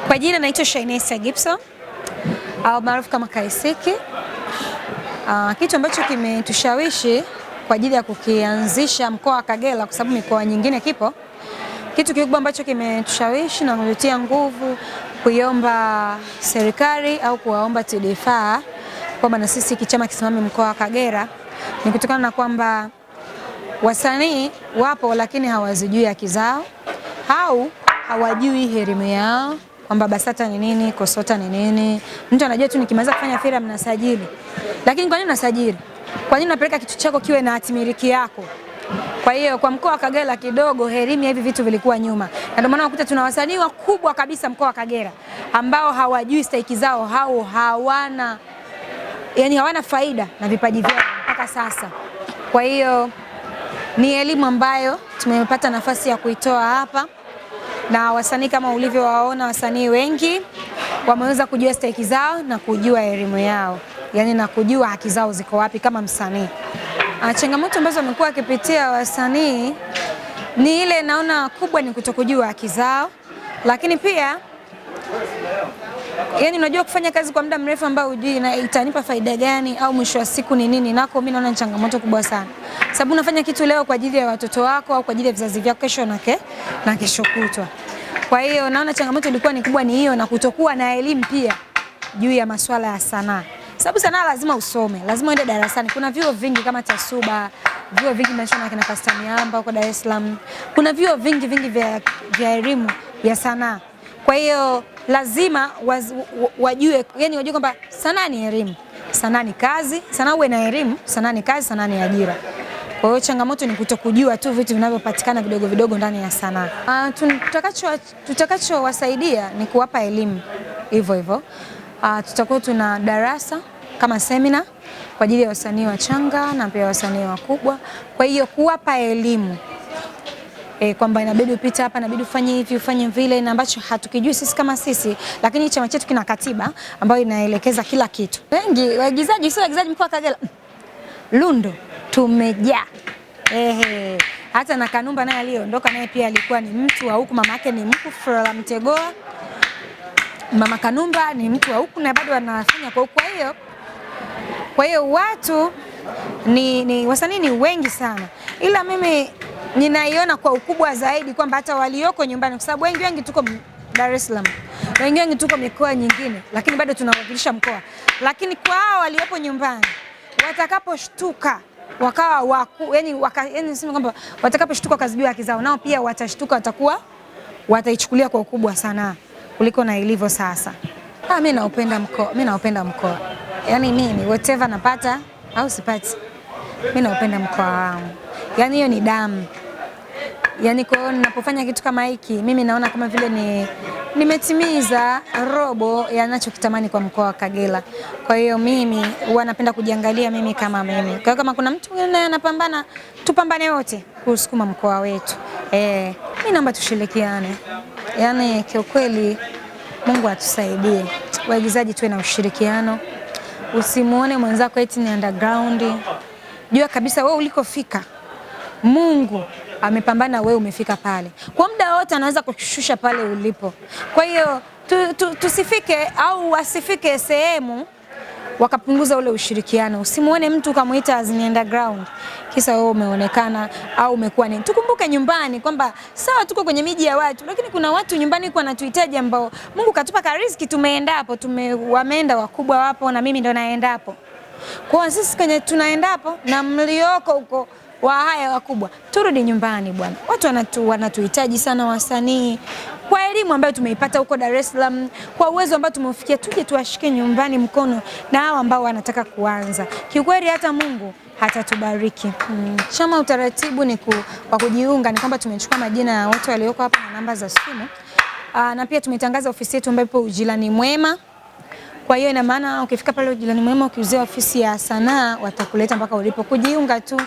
Kwa jina naitwa Shainesa Gibson au maarufu kama Kaisiki. Kitu ambacho kimetushawishi kwa ajili ya kukianzisha mkoa wa Kagera, kwa sababu mikoa nyingine kipo, kitu kikubwa ambacho kimetushawishi na kututia nguvu kuiomba serikali au kuwaomba TDFA kwamba na sisi kichama kisimame mkoa wa Kagera, ni kutokana na kwamba wasanii wapo lakini hawazijui haki zao au hawajui elimu yao, kwamba BASATA ni nini, KOSOTA ni nini. Mtu anajua tu nikimaliza kufanya filamu nasajili. Lakini kwa nini unasajili? Kwa nini unapeleka kitu chako kiwe na hatimiliki yako? Kwa hiyo kwa mkoa wa Kagera kidogo elimu ya hivi vitu vilikuwa nyuma. Na ndio maana unakuta tuna wasanii wakubwa kabisa mkoa wa Kagera ambao hawajui stahiki zao, hawana faida na vipaji vyao mpaka sasa. Kwa hiyo ni elimu ambayo tumepata nafasi ya kuitoa hapa, na wasanii kama ulivyowaona, wasanii wengi wameweza kujua stahiki zao na kujua elimu yao, na kujua haki zao ziko wapi kama msanii. Changamoto ambazo wamekuwa wakipitia wasanii ni ile, naona kubwa ni kutokujua haki zao, lakini pia unajua kufanya kazi kwa muda mrefu ambao hujui na itanipa faida gani au mwisho wa siku ni nini, nako mimi naona changamoto kubwa sana. Sababu unafanya kitu leo kwa ajili ya watoto wako au kwa ajili ya vizazi vyako kesho na kesho kutwa. Kwa hiyo naona changamoto ilikuwa ni kubwa, ni hiyo, na kutokuwa na elimu pia juu ya masuala ya sanaa. Sababu sanaa lazima usome, lazima uende darasani. Kuna vyuo vingi kama TASUBA, vyuo vingi na kina Pastor Miamba huko Dar es Salaam. Kuna vyuo vingi vya elimu ya sanaa. Kwa hiyo lazima wajue, wajue kwamba sanaa ni elimu, sanaa ni kazi, sanaa uwe na elimu, sanaa ni kazi, sanaa ni ajira. Kwa hiyo changamoto ni kutokujua tu vitu vinavyopatikana vidogo vidogo ndani ya sanaa. Tutakachowasaidia ni kuwapa elimu hivyo hivyo. Tutakuwa tuna darasa kama semina kwa ajili ya wasanii wachanga na pia wasanii wakubwa. Kwa hiyo kuwapa elimu kwamba inabidi upite hapa, inabidi ufanye hivi, ufanye vile, na ambacho hatukijui sisi kama sisi, lakini chama chetu kina katiba ambayo inaelekeza kila kitu. Wengi waigizaji, sio waigizaji mkoa wa Kagera, Lundo tumejaa. Hata na Kanumba naye aliondoka, naye pia alikuwa ni mtu wa huku, mama yake ni mku Flora Mtegoa. Mama Kanumba ni mtu wa huku na bado anafanya kwa huku. Kwa hiyo watu ni wasanii ni wengi sana, ila mimi ninaiona kwa ukubwa zaidi kwamba hata walioko nyumbani, kwa sababu wengi tuko Dar es Salaam, wengi tuko mikoa nyingine, lakini bado tunawakilisha mkoa. Lakini kwa hao waliopo nyumbani, watakaposhtuka wakawa nisema kwamba watakaposhtuka kazijua haki zao, nao pia watashtuka, wataichukulia kwa ukubwa sana kuliko na ilivyo sasa. Mimi naupenda mkoa. Mimi whatever napata au sipati, mimi naupenda mkoa wangu. Hiyo ni damu. Kwa hiyo ninapofanya kitu kama hiki, mimi naona kama vile nimetimiza robo yanachokitamani kwa mkoa wa Kagera. Kwa hiyo mimi huwa napenda kujiangalia mimi kama mimi. Kwa hiyo kama kuna mtu mwingine anapambana, tupambane wote kusukuma mkoa wetu. Mimi naomba tushirikiane. Kiukweli Mungu atusaidie. Waigizaji tuwe na ushirikiano. Usimuone mwenzako eti ni underground. Jua kabisa wewe ulikofika, Mungu amepambana, wewe umefika pale. Kwa muda wote anaweza kukushusha pale ulipo. Kwa hiyo tusifike au wasifike sehemu wakapunguza ule ushirikiano. Usimuone mtu kumuita as underground kisa wewe umeonekana au umekuwa nini. Tukumbuke nyumbani kwamba sawa tuko kwenye miji ya watu, lakini kuna watu nyumbani kwa wanatuhitaji, ambao Mungu katupa riziki, tumeenda hapo, wameenda wakubwa wapo, na mimi ndo naenda hapo. Kwa sisi kwenye tunaenda hapo na mlioko huko wa haya wakubwa, turudi nyumbani bwana. Watu wanatuhitaji sana wasanii, kwa elimu ambayo tumeipata huko Dar es Salaam, kwa uwezo ambao tumeufikia, tuje tuwashike nyumbani mkono na hao ambao wanataka kuanza. Kiukweli hata Mungu hatatubariki. Chama utaratibu wa kujiunga ni kwamba tumechukua majina ya watu walioko hapa na namba za simu. Na pia tumetangaza ofisi yetu ambayo ipo Ujirani Mwema. Kwa hiyo ina maana ukifika pale Ujirani Mwema ukiuzia ofisi ya sanaa, watakuleta mpaka ulipo. Kujiunga tu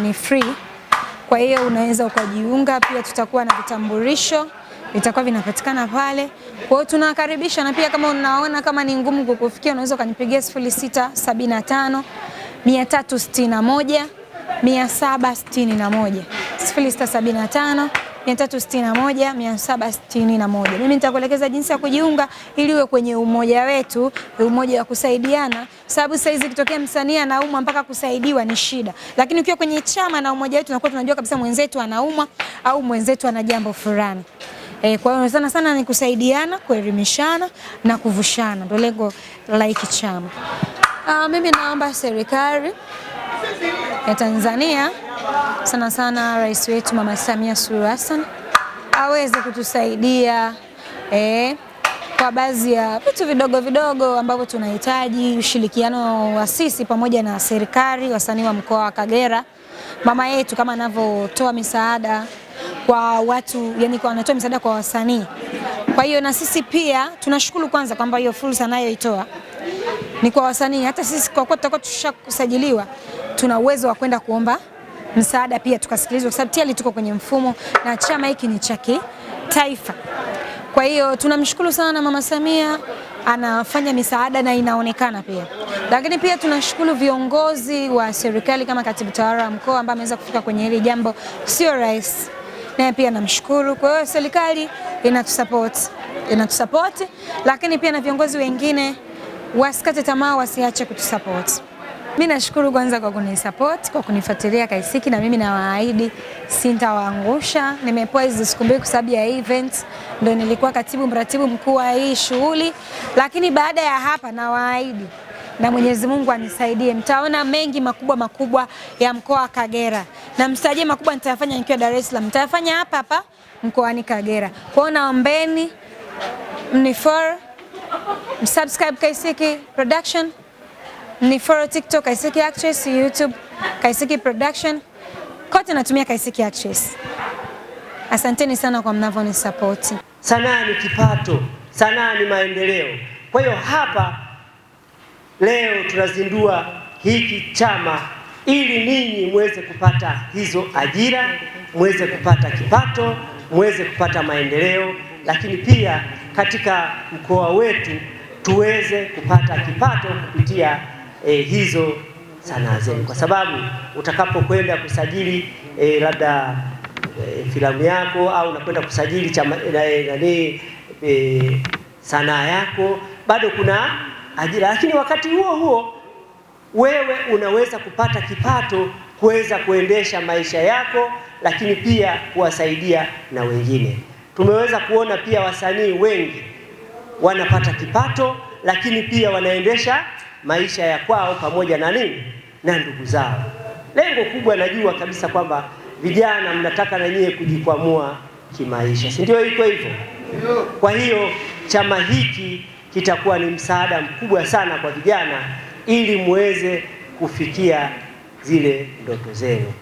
ni free. Kwa hiyo unaweza ukajiunga. Pia tutakuwa na vitambulisho vitakuwa vinapatikana pale. Kwa hiyo tunakaribisha, na pia kama unaona kama ni ngumu kukufikia, unaweza ukanipigia 0675 361 761 0675 361 761. Mimi nitakuelekeza jinsi ya kujiunga ili uwe kwenye umoja wetu, umoja wa kusaidiana, sababu sasa hizi kitokea msanii anaumwa mpaka kusaidiwa ni shida. Lakini ukiwa kwenye chama na umoja wetu tunakuwa tunajua kabisa mwenzetu anaumwa au mwenzetu ana jambo fulani. Kwa hiyo sana sana ni kusaidiana, kuelimishana na kuvushana. Ndio lengo la hiki chama. Mimi naomba serikali ya Tanzania sana sana rais wetu Mama Samia Suluhu Hassan aweze kutusaidia kwa baadhi ya vitu vidogo vidogo ambavyo tunahitaji ushirikiano wa sisi pamoja na serikali, wasanii wa mkoa wa Kagera. Mama yetu kama anavyotoa misaada kwa watu, yani kwa anatoa misaada kwa wasanii. Kwa hiyo na sisi pia tunashukuru kwanza kwamba hiyo fursa anayoitoa ni kwa wasanii. Hata sisi kwa kuwa tutakuwa tushakusajiliwa, tuna uwezo wa kwenda kuomba msaada pia tukasikilizwa, kwa sababu tayari tuko kwenye mfumo na chama hiki ni cha kitaifa. Kwa hiyo tunamshukuru sana Mama Samia, anafanya misaada na inaonekana pia. Lakini pia tunashukuru viongozi wa serikali kama katibu tawala wa mkoa ambaye ameweza kufika kwenye hili jambo, sio rahisi. Naye pia namshukuru. Kwa hiyo serikali inatusupport, lakini pia na viongozi wengine wasikate tamaa, wasiache kutusupport. Mimi nashukuru kwanza kwa kunisupport, kwa kunifuatilia Kaisiki, na mimi nawaahidi sintawaangusha. Nimepewa hizo siku mbili kwa sababu ya event, ndio nilikuwa mratibu mkuu wa hii shughuli, lakini baada ya hapa nawaahidi na Mwenyezi Mungu anisaidie, mtaona mengi makubwa ya mkoa wa Kagera, na mstajie makubwa nitayafanya nikiwa Dar es Salaam, nitayafanya hapa mkoani Kagera. Kwa hiyo naombeni mnifollow, subscribe Kaisiki Production, mnifollow TikTok Kaisiki Actress, YouTube Kaisiki Production, kote natumia Kaisiki Actress. Asanteni sana kwa mnavyonisupport. Sanaa ni kipato, sanaa ni maendeleo. Kwa hiyo hapa leo tunazindua hiki chama ili ninyi muweze kupata hizo ajira, muweze kupata kipato, muweze kupata maendeleo, lakini pia katika mkoa wetu tuweze kupata kipato kupitia hizo sanaa zenu, kwa sababu utakapokwenda kusajili labda filamu yako au unakwenda kusajili chama sanaa yako, bado kuna ajira, lakini wakati huo wewe unaweza kupata kipato kuweza kuendesha maisha yako, lakini pia kuwasaidia na wengine. Tumeweza kuona pia wasanii wengi wanapata kipato, lakini pia wanaendesha maisha ya kwao pamoja na na ndugu zao. Lengo kubwa, najua kabisa kwamba vijana mnataka na nyie kujikwamua kimaisha, si ndio? Iko hivyo. Kwa hiyo chama hiki kitakuwa ni msaada mkubwa sana kwa vijana ili muweze kufikia zile ndoto zenu.